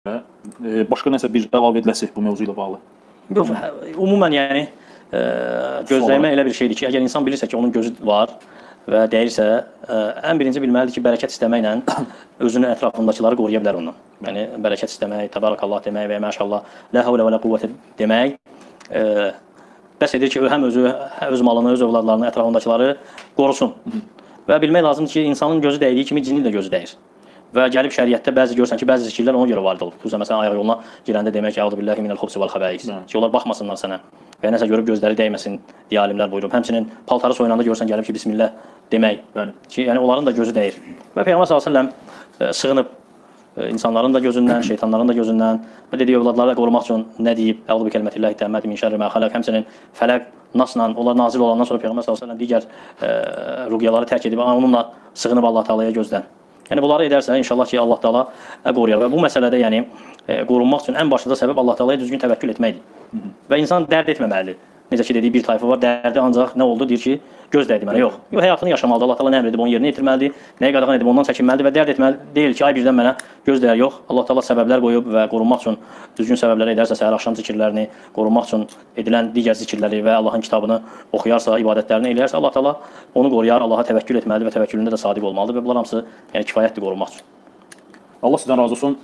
Başqa nəsə bir əlavə ediləsi bu mövzu ilə bağlı. Yox, ümumən yəni gözləyimə elə bir şeydir ki, əgər insan bilirsə ki, onun gözü var və deyirsə, ən birinci bilməlidir ki, bərəkət istəməklə özünün ətrafındakıları qoruya bilər ondan. Yəni bərəkət istəmək, təbarakallah demək və ya maşallah, la havlə və la quvvətə demək bəs edir ki, həm öz malını, öz övladlarını, ətrafındakiları qorusun. Və bilmək lazımdır ki, insanın gözü dəydiyi kimi cinin də gözü dəyir. Və gəlib şəriətdə görsən ki, bəzi zikirlər ona görə varid olub. Xüsusən məsələn ayaq yoluna girəndə demək ki, "Əuzu billahi minəl xubsi vəl xəbais." Ki, onlar baxmasınlar sənə və nəsə görüb gözləri dəyməsin deyə alimlər buyurub. Həmçinin paltarı soyunanda görsən gəlib ki, bismillah demək. Ki, yəni onların da gözü dəyir. Və Peyğəmbər sallallahu əleyhi və səlləm sığınıb insanların da gözündən, şeytanların da gözündən və dediyi övladları qorumaq üçün nə deyib? "Əuzu bi kəlmətillahi təmmati min şərri mə xalaq." Həmçinin Fələq, Nasla onlar nazil olandan sonra Peyğəmbər sallallahu əleyhi və səlləm digər ruqyaları tərk edib onunla sığınıb Allah Taalaya gözdən. Yəni bunları edərsə inşallah ki, Allah Taala qoruyar. Və bu məsələdə yəni qorunmaq üçün ən başlıca səbəb Allah Taalaya düzgün təvəkkül etməkdir. Və insan dərd etməməlidir. Necə ki dediyi bir tayfa var, dərdi ancaq nə oldu? Deyir ki, göz dəydi mənə. Yox, həyatını yaşamalıdır. Allah Taala nə əmr edib, onu yerinə yetirməlidir. Nəyə qadağan edib, ondan çəkinməlidir və dərd etməli deyil ki, ay birdən mənə göz dəyər. Yox, Allah Taala səbəblər qoyub və qorunmaq üçün düzgün səbəbləri edərsə, səhər axşam zikirlərini, qorunmaq üçün edilən digər zikirləri və Allahın kitabını oxuyarsa, ibadətlərini eləyərsə, Allah Taala onu qoruyar, Allaha təvəkkül etməlidir və təvəkkülündə də sadiq olmalıdır və bunlar hamısı yəni kifayətdir qorunmaq üçün. Allah sizdən razı olsun.